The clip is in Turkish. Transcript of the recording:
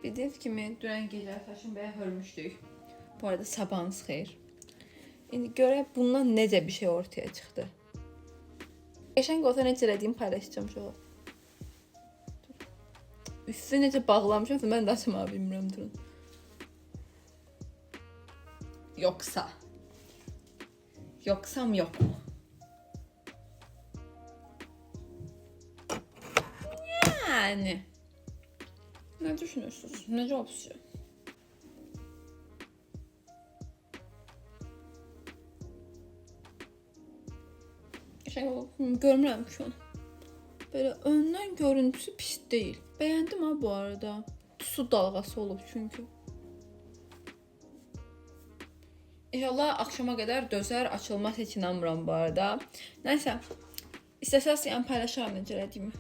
Bildiğiniz kimi dünən gecə saçımı belə hörmüşdük. Bu arada sabahınız xeyir. İndi görək bundan necə bir şey ortaya çıxdı. Geçen qota necə elədiyimi paylaşacağım şu an. Üstü necə bağlamışam, mən də açmağı bilmirəm, durun. Yoksam yok mu? Yani. Ne düşünüyorsunuz? Ne opsiyon? Görmürəm şu an. Böyle önden görüntüsü pis değil. Beğendim ha bu arada. Su dalgası olub çünkü. İnşallah akşama kadar dözer, açılmaz heç inanmıram bu arada. Neyse. İstəsəz yəni paylaşaram necə elədiyimi.